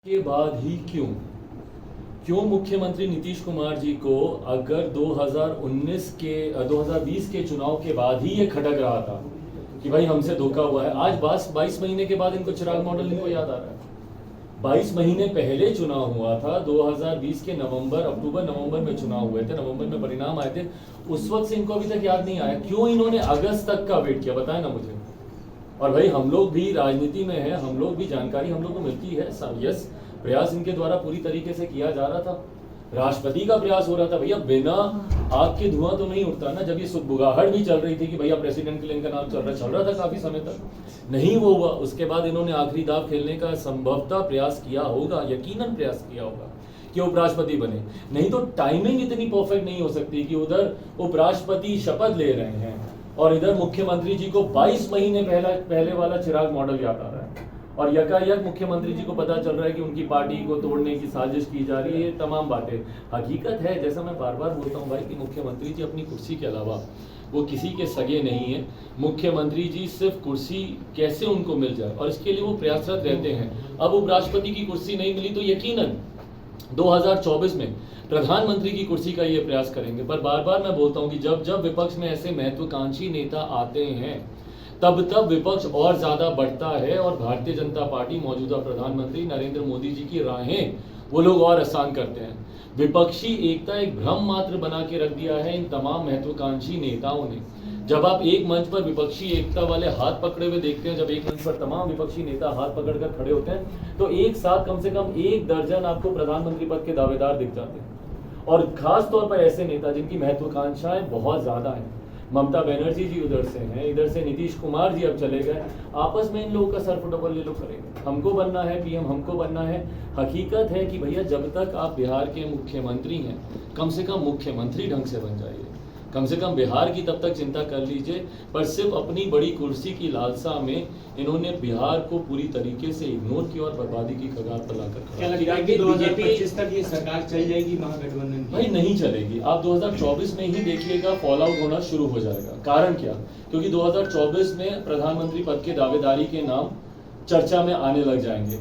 के बाद ही क्यों मुख्यमंत्री नीतीश कुमार जी को अगर 2020 के चुनाव के बाद ही ये खटक रहा था कि भाई हमसे धोखा हुआ है, आज 22 महीने के बाद इनको चिराग मॉडल इनको याद आ रहा है। 22 महीने पहले चुनाव हुआ था, 2020 के अक्टूबर नवंबर में चुनाव हुए थे, नवंबर में परिणाम आए थे, उस वक्त से इनको अभी तक याद नहीं आया। क्यों इन्होंने अगस्त तक का वेट किया, बताए ना मुझे। और भाई हम लोग भी राजनीति में है, हम लोग भी जानकारी हम लोग को मिलती है। यस, प्रयास इनके द्वारा पूरी तरीके से किया जा रहा था, राष्ट्रपति का प्रयास हो रहा था। भैया बिना आग के धुआं तो नहीं उठता ना। जब ये सुगबुगाहट भी चल रही थी कि भैया प्रेसिडेंट के लिए इनका नाम चल रहा था काफी समय तक, नहीं वो हुआ। उसके बाद इन्होंने आखिरी दाव खेलने का संभवतः प्रयास किया होगा, यकीनन प्रयास किया होगा कि उपराष्ट्रपति बने। नहीं तो टाइमिंग इतनी परफेक्ट नहीं हो सकती कि उधर उपराष्ट्रपति शपथ ले रहे हैं और इधर मुख्यमंत्री जी को 22 महीने पहले वाला चिराग मॉडल याद आ रहा है और यकायक मुख्यमंत्री जी को पता चल रहा है कि उनकी पार्टी को तोड़ने की साजिश की जा रही है। ये तमाम बातें हकीकत है, जैसा मैं बार बार बोलता हूँ भाई कि मुख्यमंत्री जी अपनी कुर्सी के अलावा वो किसी के सगे नहीं है। मुख्यमंत्री जी सिर्फ कुर्सी कैसे उनको मिल जाए और इसके लिए वो प्रयासरत रहते हैं। अब उपराष्ट्रपति की कुर्सी नहीं मिली तो यकीनन 2024 में प्रधानमंत्री की कुर्सी का ये प्रयास करेंगे। पर बार बार मैं बोलता हूँ कि जब जब विपक्ष में ऐसे महत्वाकांक्षी नेता आते हैं तब तब विपक्ष और ज्यादा बढ़ता है और भारतीय जनता पार्टी मौजूदा प्रधानमंत्री नरेंद्र मोदी जी की राहें वो लोग और आसान करते हैं। विपक्षी एकता एक भ्रम मात्र बना के रख दिया है इन तमाम महत्वाकांक्षी नेताओं ने। जब आप एक मंच पर विपक्षी एकता वाले हाथ पकड़े हुए देखते हैं, जब एक मंच पर तमाम विपक्षी नेता हाथ पकड़कर खड़े होते हैं, तो एक साथ कम से कम 1 दर्जन आपको प्रधानमंत्री पद के दावेदार दिख जाते हैं। और खास तौर पर ऐसे नेता जिनकी महत्वाकांक्षाएं बहुत ज्यादा हैं। ममता बनर्जी जी उधर से हैं, इधर से नीतीश कुमार जी अब चले गए। आपस में इन लोगों का सर फुटबॉल ये लोग करेंगे, हमको बनना है पीएम, हमको बनना है। हकीकत है कि भैया जब तक आप बिहार के मुख्यमंत्री हैं, कम से कम मुख्यमंत्री ढंग से बन जाइए, कम से कम बिहार की तब तक चिंता कर लीजिए। पर सिर्फ अपनी बड़ी कुर्सी की लालसा में इन्होंने बिहार को पूरी तरीके से इग्नोर किया और बर्बादी की कगार पर लाकर खड़ा। बीजेपी 2025 तक ये सरकार चल जाएगी महागठबंधन की? भाई नहीं चलेगी। आप 2024 में ही देखिएगा फॉल आउट होना शुरू हो जाएगा। कारण क्या? क्योंकि 2024 में प्रधानमंत्री पद के दावेदारी के नाम चर्चा में आने लग जाएंगे।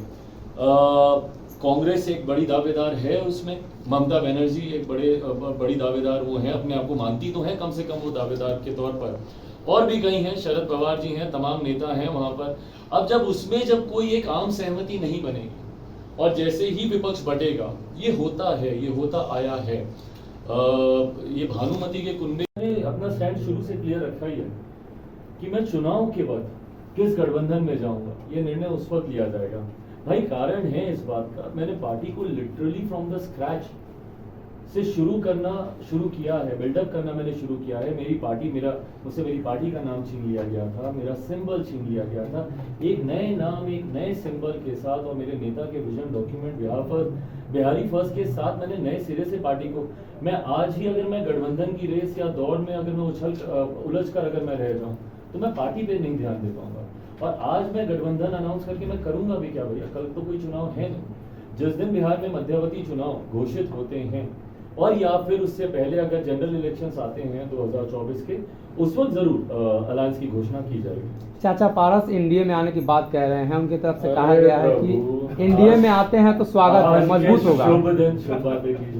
कांग्रेस एक बड़ी दावेदार है उसमें, ममता बनर्जी एक बड़ी दावेदार वो है, अपने आप को मानती तो है कम से कम वो दावेदार के तौर पर। और भी कई हैं, शरद पवार जी हैं, तमाम नेता हैं वहां पर। अब जब उसमें जब कोई एक आम सहमति नहीं बनेगी और जैसे ही विपक्ष बटेगा, ये होता है, ये होता आया है। ये भानुमति के कुंबे ने अपना स्टैंड शुरू से क्लियर रखा ही है कि मैं चुनाव के वक्त किस गठबंधन में जाऊंगा, ये निर्णय उस वक्त लिया जाएगा। भाई कारण है इस बात का, मैंने पार्टी को लिटरली फ्रॉम द स्क्रैच से शुरू किया है, बिल्डअप करना मैंने शुरू किया है। मुझसे मेरी पार्टी का नाम छीन लिया गया था, मेरा सिंबल छीन लिया गया था। एक नए नाम, एक नए सिंबल के साथ और मेरे नेता के विजन डॉक्यूमेंट बिहारी फर्स्ट के साथ मैंने नए सिरे से पार्टी को, मैं आज ही अगर मैं गठबंधन की रेस या दौड़ में अगर मैं उलझ कर अगर मैं रह जाऊं तो मैं पार्टी पे नहीं ध्यान दे पाऊंगा। और आज मैं गठबंधन अनाउंस करके मैं करूंगा भी क्या भैया, कल तो कोई चुनाव है नहीं। जिस दिन बिहार में मध्यावधि चुनाव घोषित होते हैं और या फिर उससे पहले अगर जनरल इलेक्शंस आते हैं 2024 के, उस वक्त जरूर अलायंस की घोषणा की जाएगी। चाचा पारस एनडीए में आने की बात कह रहे हैं, उनकी तरफ से कहा गया है कि एनडीए में आते हैं तो स्वागत है, मजबूत होगा। शुभ दिन, शुभ बातें कीजिए।